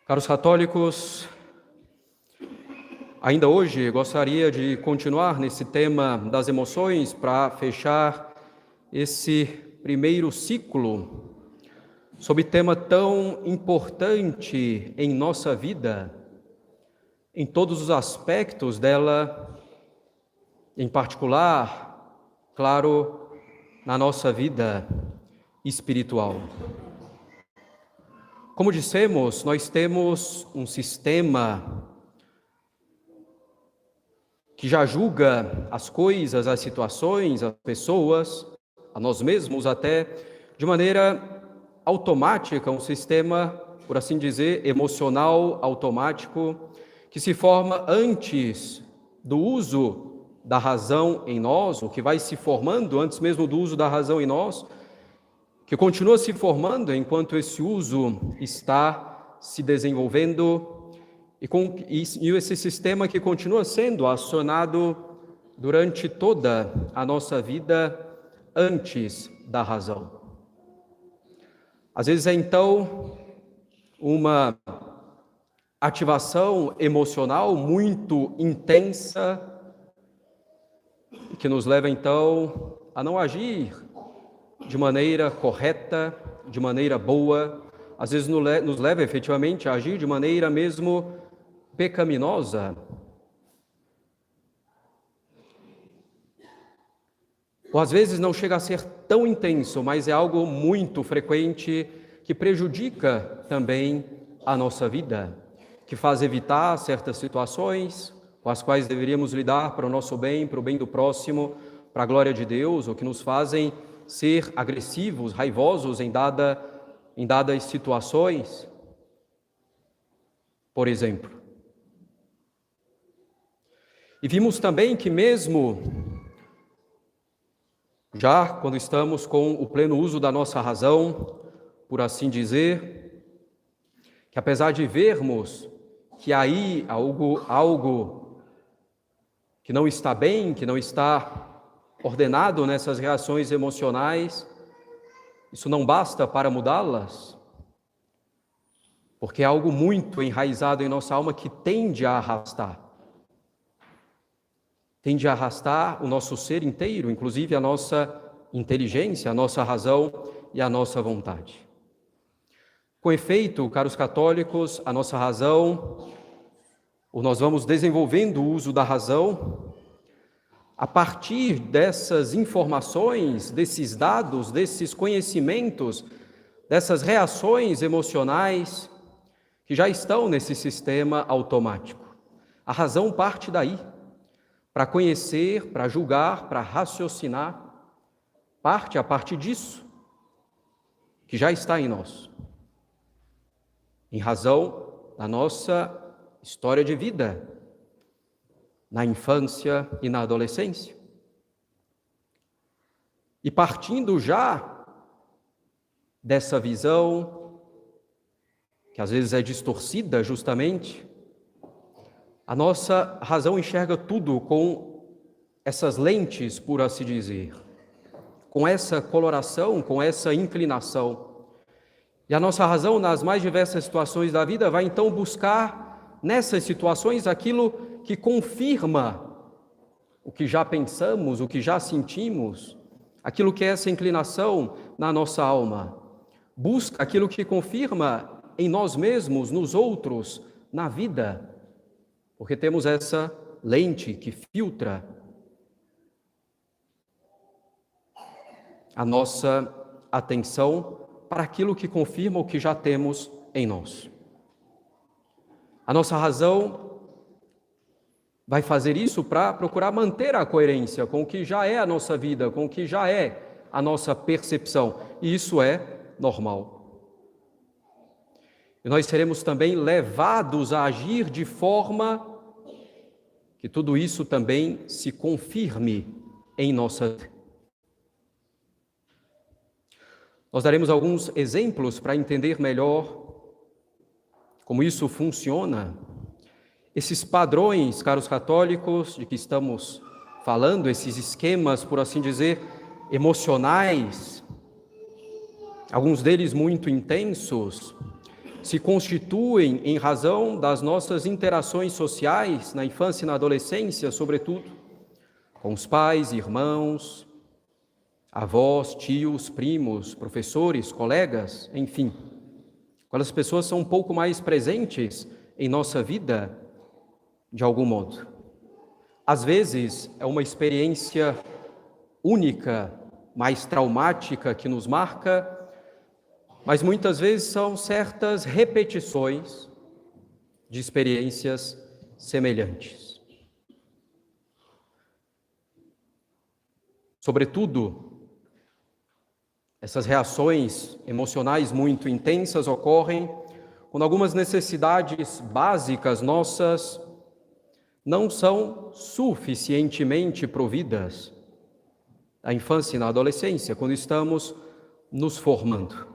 Caros católicos, ainda hoje gostaria de continuar nesse tema das emoções para fechar esse primeiro ciclo sobre tema tão importante em nossa vida, em todos os aspectos dela, em particular, claro, na nossa vida espiritual. Como dissemos, nós temos um sistema que já julga as coisas, as situações, as pessoas, a nós mesmos até, de maneira automática, um sistema, por assim dizer, emocional automático, que se forma antes do uso da razão em nós, o que vai se formando antes mesmo do uso da razão em nós, que continua se formando enquanto esse uso está se desenvolvendo e esse sistema que continua sendo acionado durante toda a nossa vida antes da razão. Às vezes é então uma ativação emocional muito intensa que nos leva então a não agir de maneira correta, de maneira boa, às vezes nos leva efetivamente a agir de maneira mesmo pecaminosa. Ou às vezes não chega a ser tão intenso, mas é algo muito frequente que prejudica também a nossa vida, que faz evitar certas situações com as quais deveríamos lidar para o nosso bem, para o bem do próximo, para a glória de Deus, ou que nos fazem ser agressivos, raivosos em dadas situações, por exemplo. E vimos também que mesmo já quando estamos com o pleno uso da nossa razão, por assim dizer, que apesar de vermos que aí algo que não está bem, que não está ordenado nessas reações emocionais, isso não basta para mudá-las, porque é algo muito enraizado em nossa alma que tende a arrastar o nosso ser inteiro, inclusive a nossa inteligência, a nossa razão e a nossa vontade. Com efeito, caros católicos, a nossa razão, nós vamos desenvolvendo o uso da razão a partir dessas informações, desses dados, desses conhecimentos, dessas reações emocionais que já estão nesse sistema automático. A razão parte daí, para conhecer, para julgar, para raciocinar, parte a partir disso que já está em nós, em razão da nossa história de vida, na infância e na adolescência. E partindo já dessa visão, que às vezes é distorcida justamente, a nossa razão enxerga tudo com essas lentes, por assim dizer, com essa coloração, com essa inclinação. E a nossa razão, nas mais diversas situações da vida, vai então buscar nessas situações aquilo que confirma o que já pensamos, o que já sentimos, aquilo que é essa inclinação na nossa alma. Busca aquilo que confirma em nós mesmos, nos outros, na vida, porque temos essa lente que filtra a nossa atenção para aquilo que confirma o que já temos em nós. A nossa razão vai fazer isso para procurar manter a coerência com o que já é a nossa vida, com o que já é a nossa percepção. E isso é normal. E nós seremos também levados a agir de forma que tudo isso também se confirme em nossa vida. Nós daremos alguns exemplos para entender melhor como isso funciona. Esses padrões, caros católicos, de que estamos falando, esses esquemas, por assim dizer, emocionais, alguns deles muito intensos, se constituem em razão das nossas interações sociais, na infância e na adolescência, sobretudo, com os pais, irmãos, avós, tios, primos, professores, colegas, enfim. Aquelas pessoas são um pouco mais presentes em nossa vida, de algum modo. Às vezes, é uma experiência única, mais traumática que nos marca, mas muitas vezes são certas repetições de experiências semelhantes. Sobretudo, essas reações emocionais muito intensas ocorrem quando algumas necessidades básicas nossas não são suficientemente providas na infância e na adolescência, quando estamos nos formando.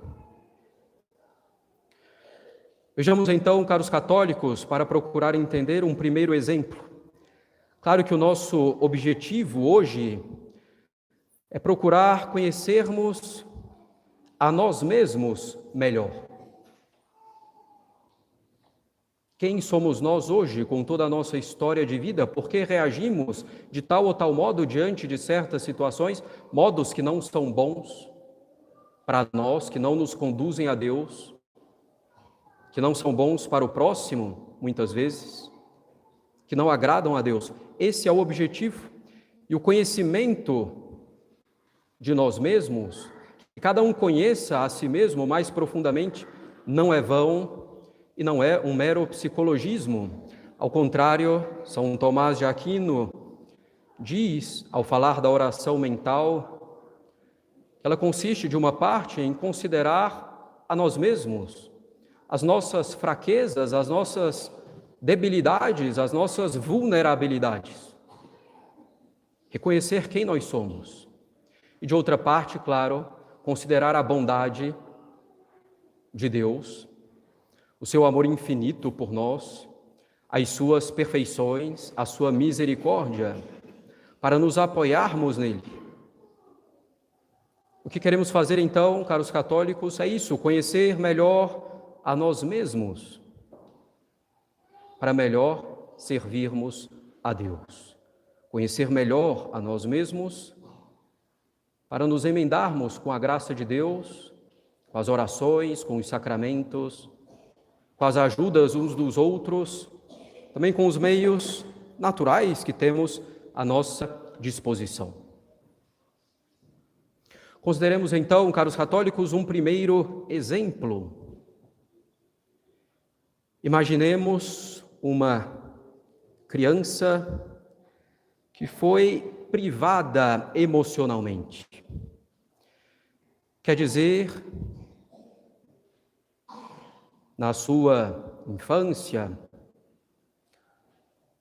Vejamos então, caros católicos, para procurar entender um primeiro exemplo. Claro que o nosso objetivo hoje é procurar conhecermos a nós mesmos melhor. Quem somos nós hoje com toda a nossa história de vida? Por que reagimos de tal ou tal modo diante de certas situações, modos que não são bons para nós, que não nos conduzem a Deus, que não são bons para o próximo, muitas vezes, que não agradam a Deus. Esse é o objetivo. E o conhecimento de nós mesmos, que cada um conheça a si mesmo mais profundamente, não é vão e não é um mero psicologismo. Ao contrário, São Tomás de Aquino diz, ao falar da oração mental, que ela consiste, de uma parte, em considerar a nós mesmos, as nossas fraquezas, as nossas debilidades, as nossas vulnerabilidades. Reconhecer quem nós somos. E, de outra parte, claro, considerar a bondade de Deus, o seu amor infinito por nós, as suas perfeições, a sua misericórdia, para nos apoiarmos nele. O que queremos fazer então, caros católicos, é isso, conhecer melhor a nós mesmos, para melhor servirmos a Deus. Conhecer melhor a nós mesmos, para nos emendarmos com a graça de Deus, com as orações, com os sacramentos, com as ajudas uns dos outros, também com os meios naturais que temos à nossa disposição. Consideremos então, caros católicos, um primeiro exemplo. Imaginemos uma criança que foi privada emocionalmente. Quer dizer, na sua infância,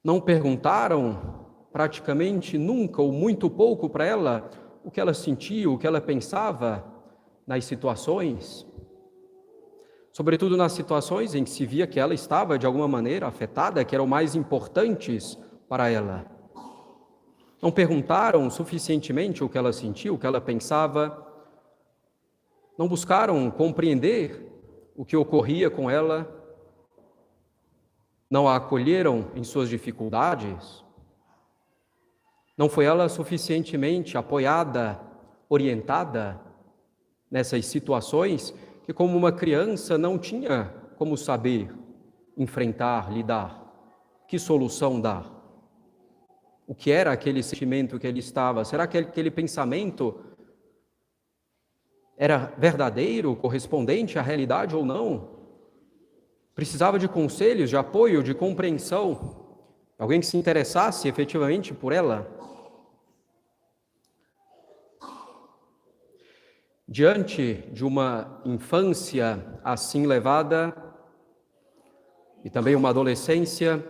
não perguntaram praticamente nunca ou muito pouco para ela o que ela sentia, o que ela pensava nas situações, sobretudo nas situações em que se via que ela estava de alguma maneira afetada, que eram mais importantes para ela. Não perguntaram suficientemente o que ela sentia, o que ela pensava, não buscaram compreender o que ocorria com ela, não a acolheram em suas dificuldades, não foi ela suficientemente apoiada, orientada nessas situações que, como uma criança, não tinha como saber enfrentar, lidar, que solução dar. O que era aquele sentimento que ele estava? Será que aquele pensamento era verdadeiro, correspondente à realidade ou não? Precisava de conselhos, de apoio, de compreensão, alguém que se interessasse efetivamente por ela. Diante de uma infância assim levada e também uma adolescência,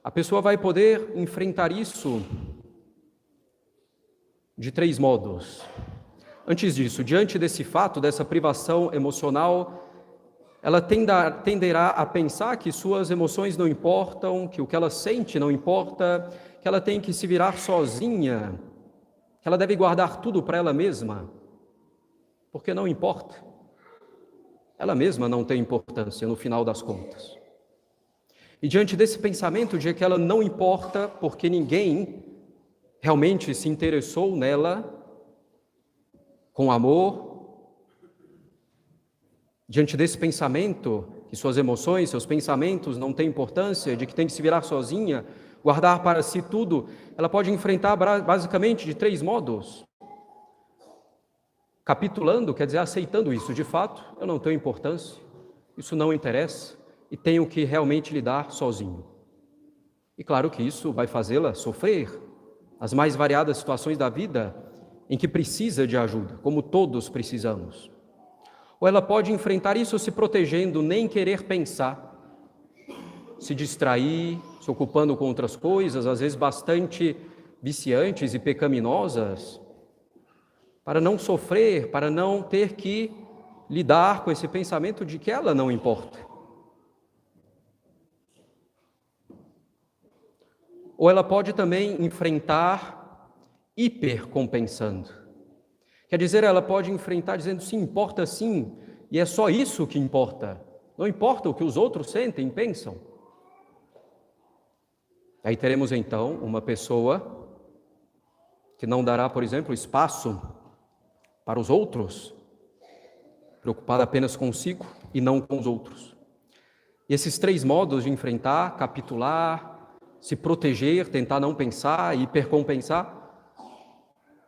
a pessoa vai poder enfrentar isso de 3 modos. Antes disso, diante desse fato, dessa privação emocional, ela tenderá a pensar que suas emoções não importam, que o que ela sente não importa, que ela tem que se virar sozinha, que ela deve guardar tudo para ela mesma, porque não importa. ela mesma não tem importância no final das contas. E diante desse pensamento de que ela não importa porque ninguém realmente se interessou nela com amor, diante desse pensamento que suas emoções, seus pensamentos não têm importância, de que tem que se virar sozinha, guardar para si tudo, ela pode enfrentar basicamente de 3 modos. Capitulando, quer dizer, aceitando isso. De fato, eu não tenho importância, isso não interessa e tenho que realmente lidar sozinho. E claro que isso vai fazê-la sofrer as mais variadas situações da vida em que precisa de ajuda, como todos precisamos. Ou ela pode enfrentar isso se protegendo, nem querer pensar, se distrair, se ocupando com outras coisas, às vezes bastante viciantes e pecaminosas, para não sofrer, para não ter que lidar com esse pensamento de que ela não importa. Ou ela pode também enfrentar hipercompensando. Quer dizer, ela pode enfrentar dizendo sim, importa sim, e é só isso que importa. Não importa o que os outros sentem, pensam. Aí teremos então uma pessoa que não dará, por exemplo, espaço para os outros, preocupada apenas consigo e não com os outros. E esses 3 modos de enfrentar, capitular, se proteger, tentar não pensar, hipercompensar,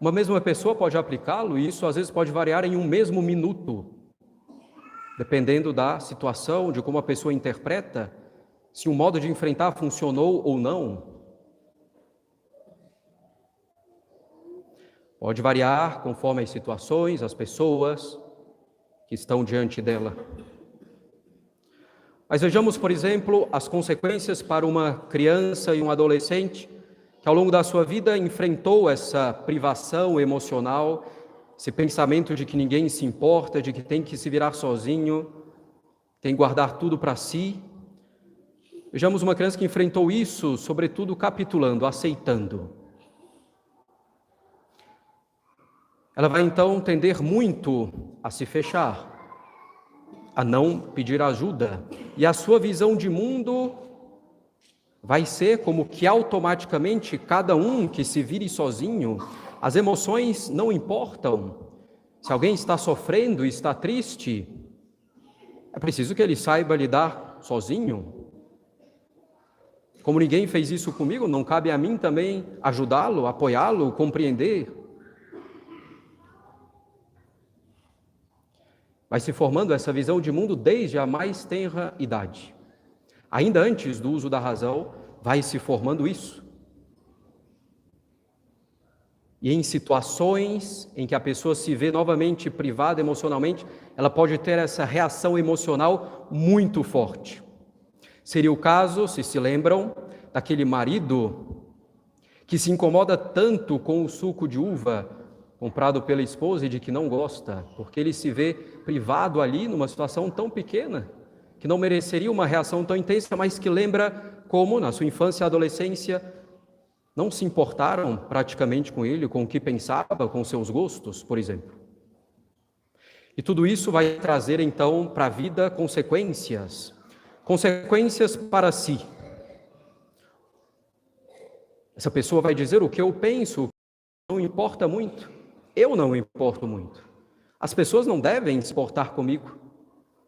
uma mesma pessoa pode aplicá-lo e isso às vezes pode variar em um mesmo minuto, dependendo da situação, de como a pessoa interpreta, se um modo de enfrentar funcionou ou não. Pode variar conforme as situações, as pessoas que estão diante dela. Mas vejamos, por exemplo, as consequências para uma criança e um adolescente que ao longo da sua vida enfrentou essa privação emocional, esse pensamento de que ninguém se importa, de que tem que se virar sozinho, tem que guardar tudo para si. Vejamos uma criança que enfrentou isso, sobretudo capitulando, aceitando. Ela vai então tender muito a se fechar, a não pedir ajuda, e a sua visão de mundo vai ser como que automaticamente cada um que se vire sozinho, as emoções não importam. Se alguém está sofrendo e está triste, é preciso que ele saiba lidar sozinho. Como ninguém fez isso comigo, não cabe a mim também ajudá-lo, apoiá-lo, compreender. Vai se formando essa visão de mundo desde a mais tenra idade. Ainda antes do uso da razão, vai se formando isso. E em situações em que a pessoa se vê novamente privada emocionalmente, ela pode ter essa reação emocional muito forte. Seria o caso, se lembram, daquele marido que se incomoda tanto com o suco de uva comprado pela esposa e de que não gosta, porque ele se vê privado ali numa situação tão pequena, que não mereceria uma reação tão intensa, mas que lembra como, na sua infância e adolescência, não se importaram praticamente com ele, com o que pensava, com seus gostos, por exemplo. E tudo isso vai trazer, então, para a vida consequências para si. Essa pessoa vai dizer o que eu penso, não importa muito, eu não importo muito. As pessoas não devem se importar comigo.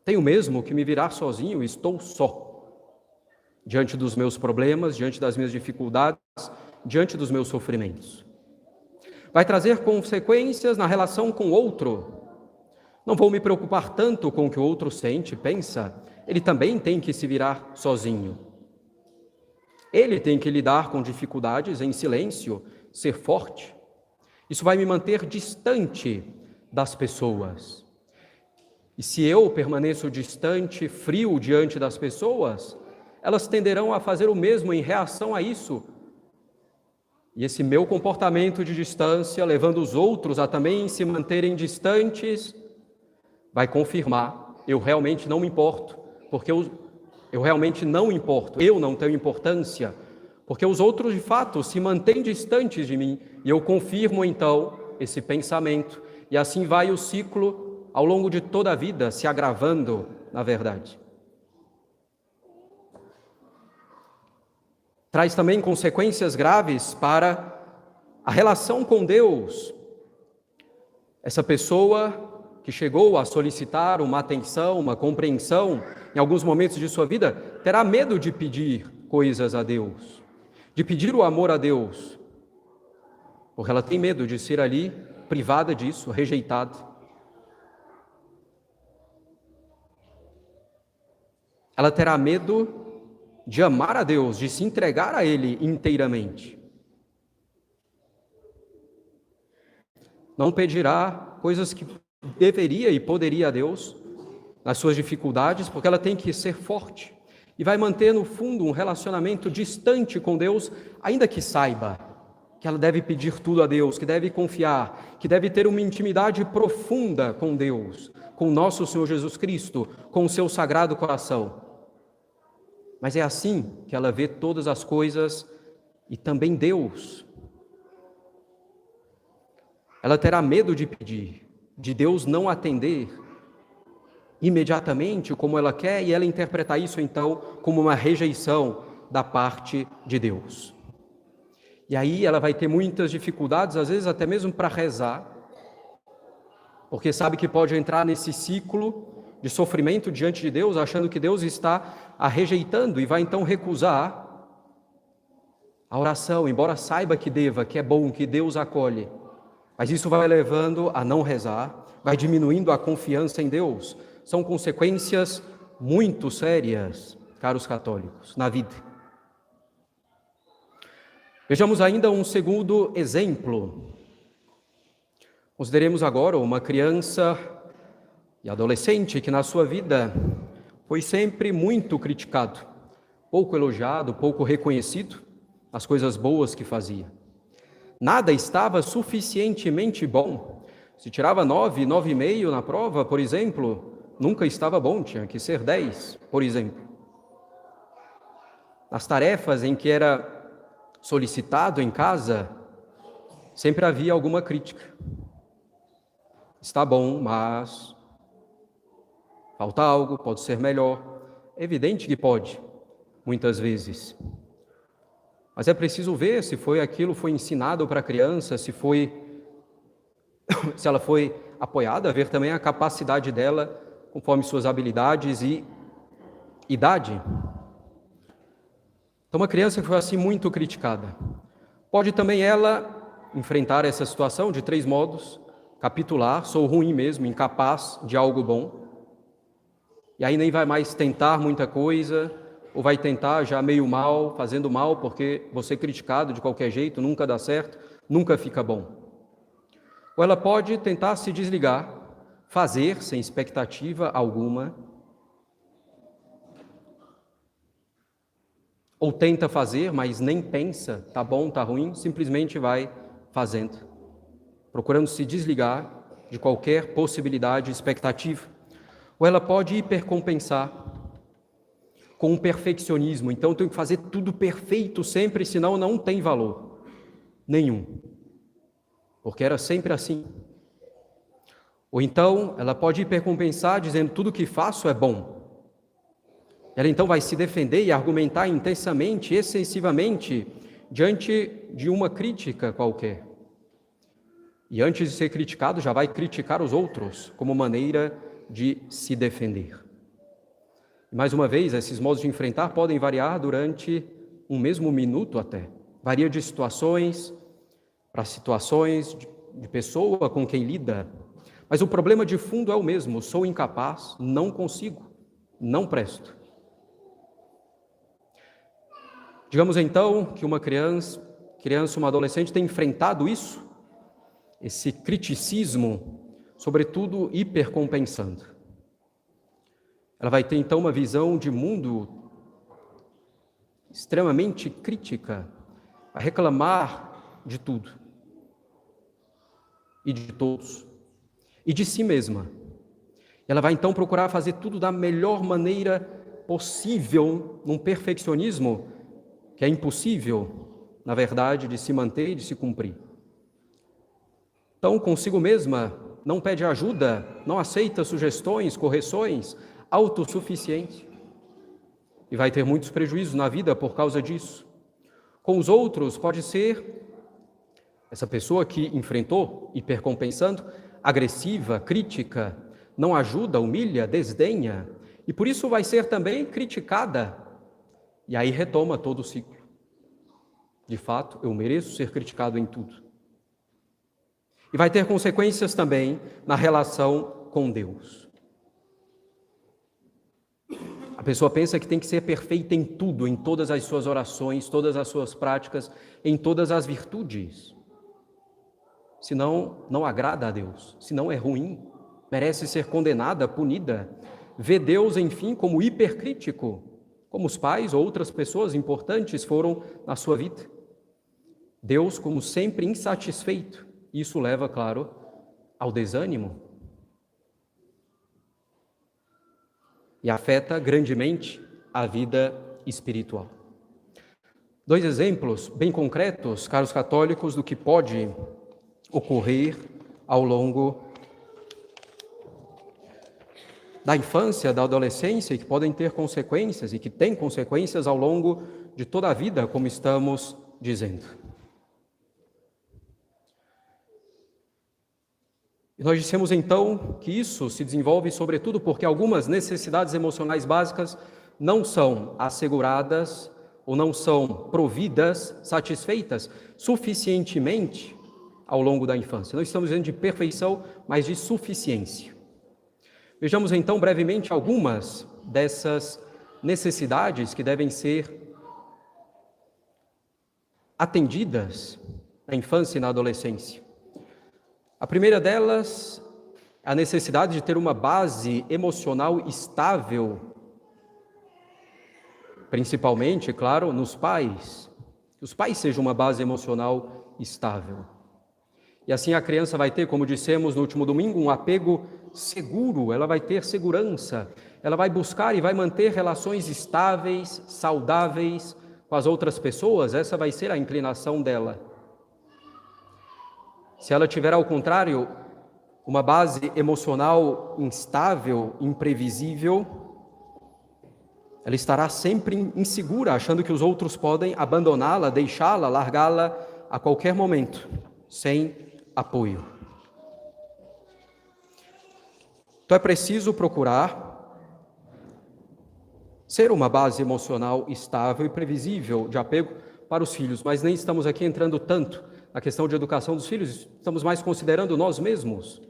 Tenho mesmo que me virar sozinho, estou só. Diante dos meus problemas, diante das minhas dificuldades, diante dos meus sofrimentos. Vai trazer consequências na relação com o outro. Não vou me preocupar tanto com o que o outro sente, pensa. Ele também tem que se virar sozinho. Ele tem que lidar com dificuldades em silêncio, ser forte. Isso vai me manter distante das pessoas. E se eu permaneço distante, frio diante das pessoas, elas tenderão a fazer o mesmo em reação a isso. E esse meu comportamento de distância, levando os outros a também se manterem distantes, vai confirmar, eu realmente não me importo, porque eu realmente não importo, eu não tenho importância, porque os outros de fato se mantêm distantes de mim, e eu confirmo então esse pensamento, e assim vai o ciclo ao longo de toda a vida, se agravando, na verdade. Traz também consequências graves para a relação com Deus. Essa pessoa que chegou a solicitar uma atenção, uma compreensão, em alguns momentos de sua vida, terá medo de pedir coisas a Deus, de pedir o amor a Deus, porque ela tem medo de ser ali privada disso, rejeitada. Ela terá medo de amar a Deus, de se entregar a Ele inteiramente. Não pedirá coisas que deveria e poderia a Deus nas suas dificuldades, porque ela tem que ser forte e vai manter no fundo um relacionamento distante com Deus, ainda que saiba que ela deve pedir tudo a Deus, que deve confiar, que deve ter uma intimidade profunda com Deus, com nosso Senhor Jesus Cristo, com o seu sagrado coração. Mas é assim que ela vê todas as coisas e também Deus. Ela terá medo de pedir, de Deus não atender imediatamente como ela quer, e ela interpretar isso então como uma rejeição da parte de Deus. E aí ela vai ter muitas dificuldades, às vezes até mesmo para rezar, porque sabe que pode entrar nesse ciclo de sofrimento diante de Deus, achando que Deus está a rejeitando e vai então recusar a oração, embora saiba que deva, que é bom, que Deus acolhe. Mas isso vai levando a não rezar, vai diminuindo a confiança em Deus. São consequências muito sérias, caros católicos, na vida. Vejamos ainda um segundo exemplo. Consideremos agora uma criança e adolescente que na sua vida foi sempre muito criticado, pouco elogiado, pouco reconhecido as coisas boas que fazia. Nada estava suficientemente bom. Se tirava 9, 9,5 na prova, por exemplo, nunca estava bom, tinha que ser 10, por exemplo. Nas tarefas em que era solicitado em casa, sempre havia alguma crítica. Está bom, mas falta algo, pode ser melhor. É evidente que pode, muitas vezes. Mas é preciso ver se aquilo foi ensinado para a criança, se ela foi apoiada, ver também a capacidade dela, conforme suas habilidades e idade. Então, uma criança que foi assim muito criticada, pode também ela enfrentar essa situação de 3 modos: capitular, sou ruim mesmo, incapaz de algo bom, e aí nem vai mais tentar muita coisa, ou vai tentar já meio mal, fazendo mal, porque você criticado de qualquer jeito, nunca dá certo, nunca fica bom. Ou ela pode tentar se desligar, fazer sem expectativa alguma, ou tenta fazer, mas nem pensa, tá bom, tá ruim, simplesmente vai fazendo, procurando se desligar de qualquer possibilidade, expectativa. Ou ela pode hipercompensar com um perfeccionismo, então tenho que fazer tudo perfeito sempre, senão não tem valor nenhum, porque era sempre assim. Ou então ela pode hipercompensar dizendo tudo que faço é bom. Ela então vai se defender e argumentar intensamente, excessivamente, diante de uma crítica qualquer. E antes de ser criticado, já vai criticar os outros como maneira de se defender. Mais uma vez, esses modos de enfrentar podem variar durante um mesmo minuto até. Varia de situações para situações, de pessoa com quem lida. Mas o problema de fundo é o mesmo: sou incapaz, não consigo, não presto. Digamos então que uma criança, uma adolescente tem enfrentado isso, esse criticismo, sobretudo hipercompensando. Ela vai ter então uma visão de mundo extremamente crítica, vai reclamar de tudo e de todos e de si mesma. Ela vai então procurar fazer tudo da melhor maneira possível, num perfeccionismo que é impossível, na verdade, de se manter e de se cumprir. Então, consigo mesma, não pede ajuda, não aceita sugestões, correções, autossuficiente. E vai ter muitos prejuízos na vida por causa disso. Com os outros, pode ser essa pessoa que enfrentou, hipercompensando, agressiva, crítica, não ajuda, humilha, desdenha, e por isso vai ser também criticada. E aí retoma todo o ciclo. De fato, eu mereço ser criticado em tudo. E vai ter consequências também na relação com Deus. A pessoa pensa que tem que ser perfeita em tudo, em todas as suas orações, todas as suas práticas, em todas as virtudes. Senão, não agrada a Deus, senão é ruim, merece ser condenada, punida. Vê Deus, enfim, como hipercrítico, como os pais ou outras pessoas importantes foram na sua vida. Deus, como sempre, insatisfeito. Isso leva, claro, ao desânimo. E afeta grandemente a vida espiritual. 2 exemplos bem concretos, caros católicos, do que pode ocorrer ao longo da infância, da adolescência, e que podem ter consequências, e que têm consequências ao longo de toda a vida, como estamos dizendo. E nós dissemos então que isso se desenvolve sobretudo porque algumas necessidades emocionais básicas não são asseguradas ou não são providas, satisfeitas suficientemente ao longo da infância. Não estamos dizendo de perfeição, mas de suficiência. Vejamos então brevemente algumas dessas necessidades que devem ser atendidas na infância e na adolescência. A primeira delas, a necessidade de ter uma base emocional estável, principalmente, claro, nos pais. Que os pais sejam uma base emocional estável. E assim a criança vai ter, como dissemos no último domingo, um apego seguro, ela vai ter segurança, ela vai buscar e vai manter relações estáveis, saudáveis com as outras pessoas, essa vai ser a inclinação dela. Se ela tiver, ao contrário, uma base emocional instável, imprevisível, ela estará sempre insegura, achando que os outros podem abandoná-la, deixá-la, largá-la a qualquer momento, sem apoio. Então é preciso procurar ser uma base emocional estável e previsível de apego para os filhos, mas nem estamos aqui entrando tanto na questão de educação dos filhos, estamos mais considerando nós mesmos.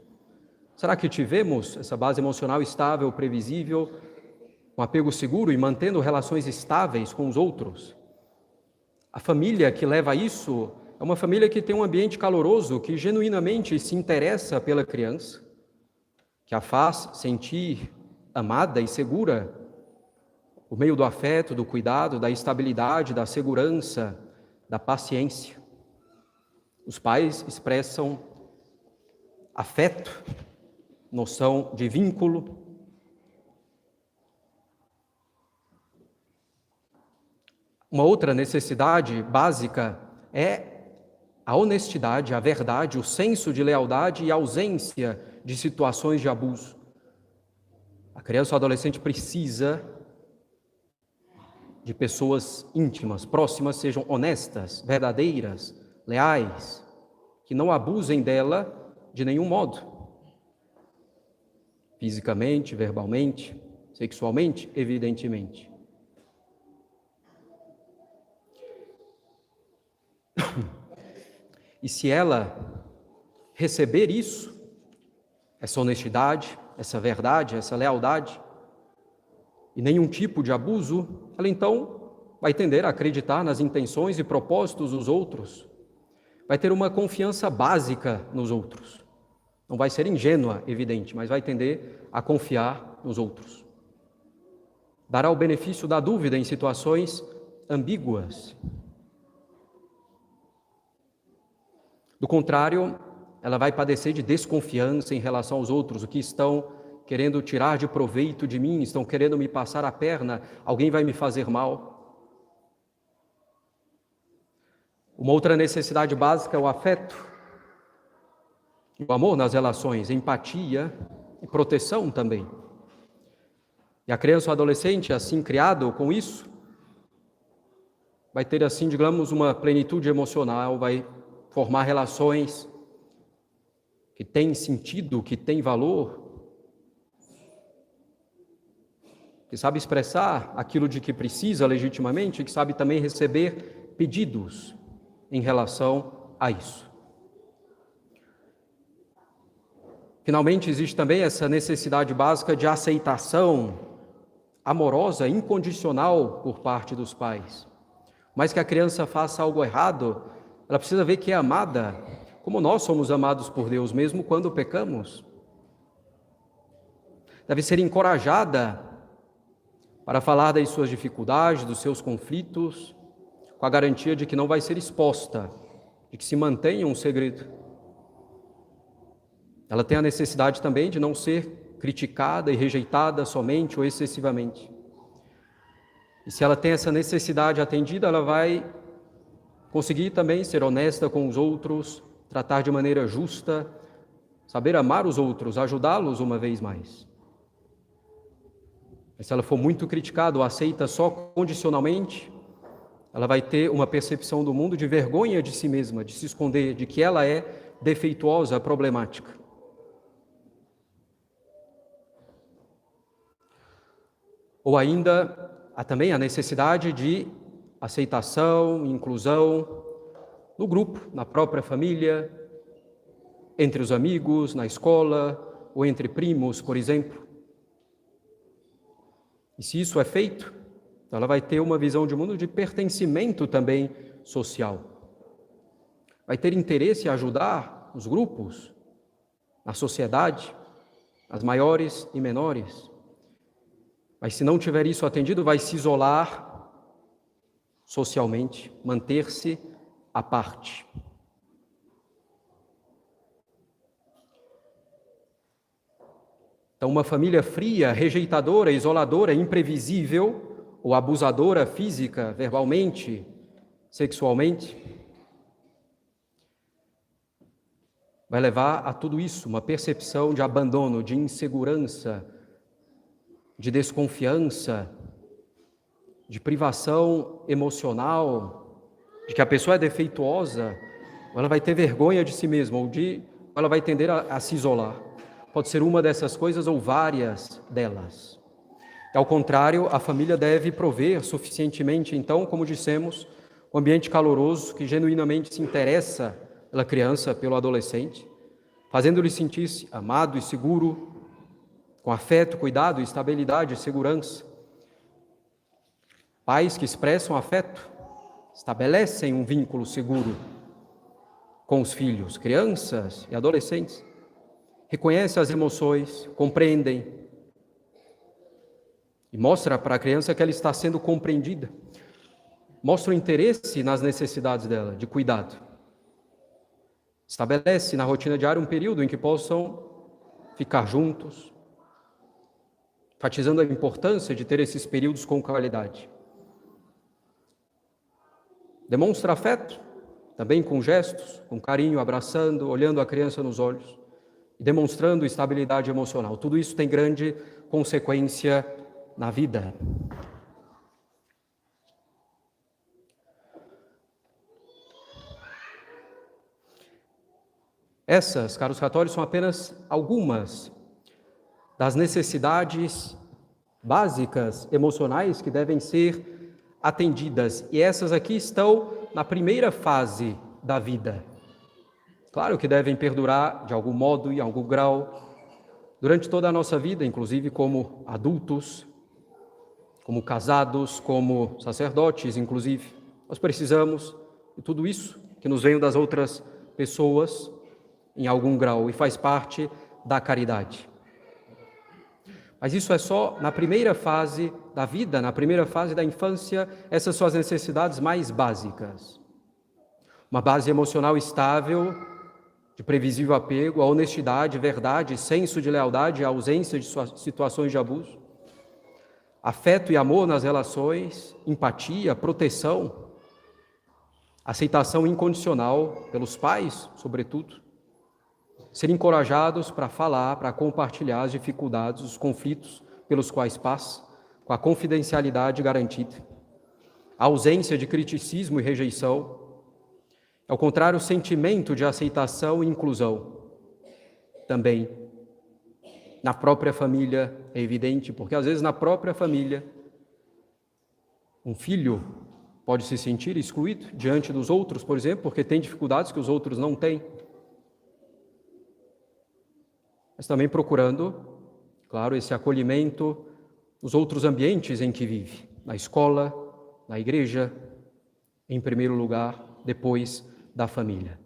Será que tivemos essa base emocional estável, previsível, um apego seguro e mantendo relações estáveis com os outros? A família que leva a isso é uma família que tem um ambiente caloroso, que genuinamente se interessa pela criança, que a faz sentir amada e segura, por meio do afeto, do cuidado, da estabilidade, da segurança, da paciência. Os pais expressam afeto, noção de vínculo. Uma outra necessidade básica é a honestidade, a verdade, o senso de lealdade e a ausência de situações de abuso. A criança ou adolescente precisa de pessoas íntimas, próximas, sejam honestas, verdadeiras, leais, que não abusem dela de nenhum modo. Fisicamente, verbalmente, sexualmente, evidentemente. E se ela receber isso, essa honestidade, essa verdade, essa lealdade, e nenhum tipo de abuso, ela então vai tender a acreditar nas intenções e propósitos dos outros, vai ter uma confiança básica nos outros. Não vai ser ingênua, evidente, mas vai tender a confiar nos outros. Dará o benefício da dúvida em situações ambíguas. Do contrário, ela vai padecer de desconfiança em relação aos outros, o que estão querendo tirar de proveito de mim, estão querendo me passar a perna, alguém vai me fazer mal. Uma outra necessidade básica é o afeto. O amor nas relações, empatia e proteção também. E a criança ou adolescente, assim criado com isso, vai ter, assim, digamos, uma plenitude emocional, vai formar relações que têm sentido, que têm valor, que sabe expressar aquilo de que precisa legitimamente, que sabe também receber pedidos em relação a isso. Finalmente, existe também essa necessidade básica de aceitação amorosa, incondicional por parte dos pais. Mas que a criança faça algo errado, ela precisa ver que é amada, como nós somos amados por Deus, mesmo quando pecamos. Deve ser encorajada para falar das suas dificuldades, dos seus conflitos, com a garantia de que não vai ser exposta, de que se mantenha um segredo. Ela tem a necessidade também de não ser criticada e rejeitada somente ou excessivamente. E se ela tem essa necessidade atendida, ela vai conseguir também ser honesta com os outros, tratar de maneira justa, saber amar os outros, ajudá-los uma vez mais. Mas se ela for muito criticada ou aceita só condicionalmente, ela vai ter uma percepção do mundo de vergonha de si mesma, de se esconder, de que ela é defeituosa, problemática. Ou ainda, há também a necessidade de aceitação, inclusão no grupo, na própria família, entre os amigos, na escola, ou entre primos, por exemplo. E se isso é feito, ela vai ter uma visão de mundo de pertencimento também social. Vai ter interesse em ajudar os grupos, na sociedade, as maiores e menores. Mas se não tiver isso atendido, vai se isolar socialmente, manter-se à parte. Então, uma família fria, rejeitadora, isoladora, imprevisível, ou abusadora física, verbalmente, sexualmente, vai levar a tudo isso, uma percepção de abandono, de insegurança, de desconfiança, de privação emocional, de que a pessoa é defeituosa, ou ela vai ter vergonha de si mesma, ou ela vai tender a se isolar. Pode ser uma dessas coisas ou várias delas. Ao contrário, a família deve prover suficientemente, então, como dissemos, um ambiente caloroso que genuinamente se interessa pela criança, pelo adolescente, fazendo-lhe sentir-se amado e seguro, com afeto, cuidado, estabilidade e segurança. Pais que expressam afeto estabelecem um vínculo seguro com os filhos, crianças e adolescentes. Reconhecem as emoções, compreendem e mostra para a criança que ela está sendo compreendida. Mostra o interesse nas necessidades dela, de cuidado. Estabelece na rotina diária um período em que possam ficar juntos, enfatizando a importância de ter esses períodos com qualidade. Demonstra afeto, também com gestos, com carinho, abraçando, olhando a criança nos olhos e demonstrando estabilidade emocional. Tudo isso tem grande consequência na vida. Essas, caros católicos, são apenas algumas das necessidades básicas emocionais que devem ser atendidas. E essas aqui estão na primeira fase da vida. Claro que devem perdurar de algum modo e algum grau durante toda a nossa vida, inclusive como adultos, como casados, como sacerdotes, inclusive. Nós precisamos de tudo isso que nos vem das outras pessoas em algum grau e faz parte da caridade. Mas isso é só na primeira fase da vida, na primeira fase da infância, essas são as necessidades mais básicas. Uma base emocional estável, de previsível apego, a honestidade, verdade, senso de lealdade, a ausência de situações de abuso, afeto e amor nas relações, empatia, proteção, aceitação incondicional pelos pais, sobretudo, ser encorajados para falar, para compartilhar as dificuldades, os conflitos pelos quais passa, com a confidencialidade garantida, a ausência de criticismo e rejeição, ao contrário, o sentimento de aceitação e inclusão. Também na própria família é evidente, porque às vezes na própria família um filho pode se sentir excluído diante dos outros, por exemplo, porque tem dificuldades que os outros não têm. Mas também procurando, claro, esse acolhimento nos outros ambientes em que vive, na escola, na igreja, em primeiro lugar, depois da família.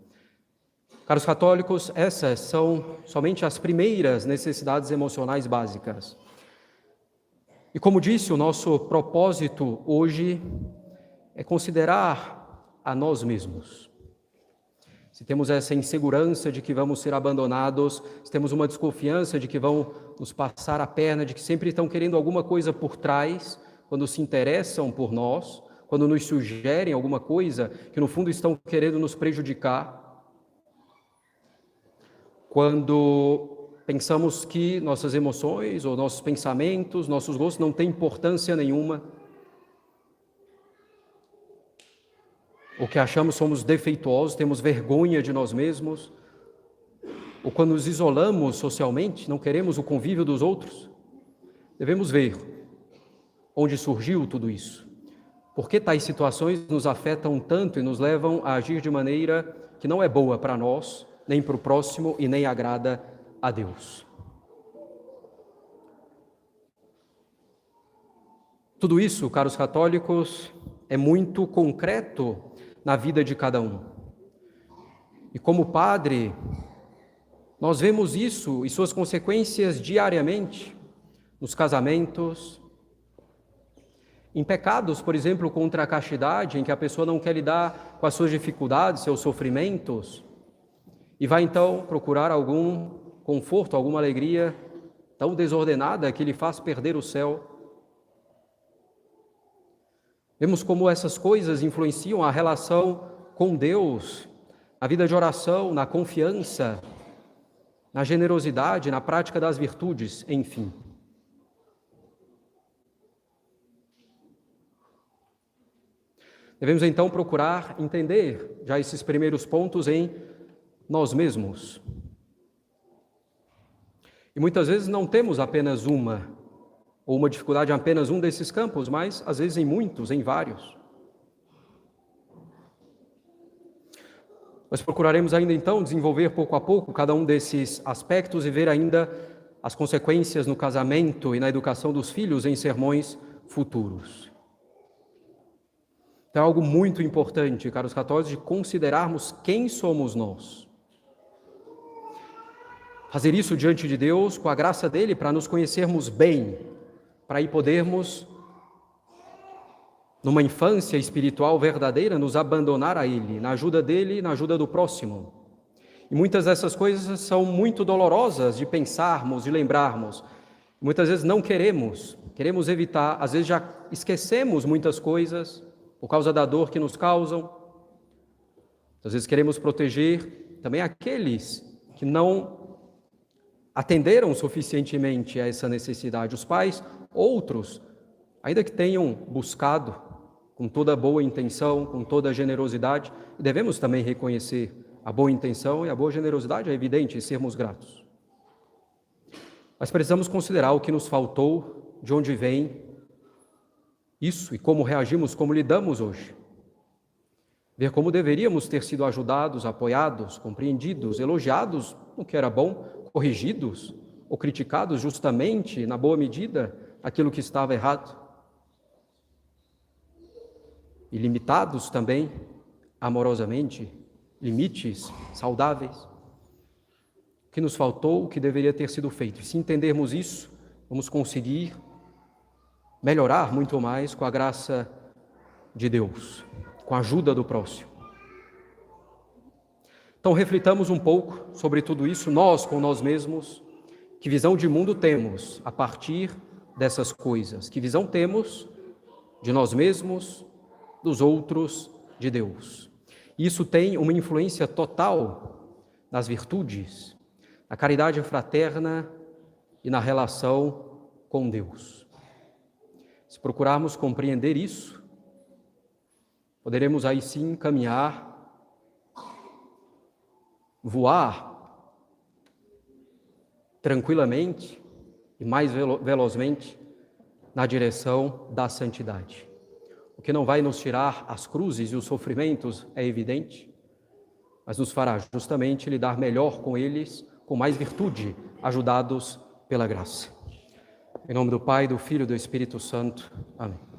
Caros católicos, essas são somente as primeiras necessidades emocionais básicas. E como disse, o nosso propósito hoje é considerar a nós mesmos. Se temos essa insegurança de que vamos ser abandonados, se temos uma desconfiança de que vão nos passar a perna, de que sempre estão querendo alguma coisa por trás, quando se interessam por nós, quando nos sugerem alguma coisa que no fundo estão querendo nos prejudicar, quando pensamos que nossas emoções ou nossos pensamentos, nossos gostos não têm importância nenhuma, ou que achamos somos defeituosos, temos vergonha de nós mesmos, ou quando nos isolamos socialmente, não queremos o convívio dos outros, devemos ver onde surgiu tudo isso. Por que tais situações nos afetam tanto e nos levam a agir de maneira que não é boa para nós, nem para o próximo e nem agrada a Deus? Tudo isso, caros católicos, é muito concreto na vida de cada um. E como padre, nós vemos isso e suas consequências diariamente nos casamentos, em pecados, por exemplo, contra a castidade, em que a pessoa não quer lidar com as suas dificuldades, seus sofrimentos, e vai então procurar algum conforto, alguma alegria tão desordenada que lhe faz perder o céu. Vemos como essas coisas influenciam a relação com Deus, a vida de oração, na confiança, na generosidade, na prática das virtudes, enfim. Devemos então procurar entender já esses primeiros pontos em nós mesmos. E muitas vezes não temos apenas uma, ou uma dificuldade em apenas um desses campos, mas às vezes em muitos, em vários. Nós procuraremos ainda então desenvolver pouco a pouco cada um desses aspectos e ver ainda as consequências no casamento e na educação dos filhos em sermões futuros. Então é algo muito importante, caros católicos, de considerarmos quem somos nós. Fazer isso diante de Deus, com a graça dele, para nos conhecermos bem, para aí podermos, numa infância espiritual verdadeira, nos abandonar a Ele, na ajuda dele, na ajuda do próximo. E muitas dessas coisas são muito dolorosas de pensarmos, de lembrarmos. Muitas vezes não queremos evitar, às vezes já esquecemos muitas coisas por causa da dor que nos causam. Às vezes queremos proteger também aqueles que não atenderam suficientemente a essa necessidade. Os pais, outros, ainda que tenham buscado com toda boa intenção, com toda generosidade, e devemos também reconhecer a boa intenção e a boa generosidade, é evidente, e sermos gratos. Mas precisamos considerar o que nos faltou, de onde vem isso e como reagimos, como lidamos hoje. Ver como deveríamos ter sido ajudados, apoiados, compreendidos, elogiados no que era bom, corrigidos ou criticados justamente, na boa medida, aquilo que estava errado. E limitados também, amorosamente, limites saudáveis. O que nos faltou, o que deveria ter sido feito. E se entendermos isso, vamos conseguir melhorar muito mais com a graça de Deus, com a ajuda do próximo. Então, reflitamos um pouco sobre tudo isso, nós com nós mesmos, que visão de mundo temos a partir dessas coisas, que visão temos de nós mesmos, dos outros, de Deus. Isso tem uma influência total nas virtudes, na caridade fraterna e na relação com Deus. Se procurarmos compreender isso, poderemos aí sim caminhar, voar tranquilamente e mais velozmente na direção da santidade. O que não vai nos tirar as cruzes e os sofrimentos é evidente, mas nos fará justamente lidar melhor com eles, com mais virtude, ajudados pela graça. Em nome do Pai, do Filho e do Espírito Santo. Amém.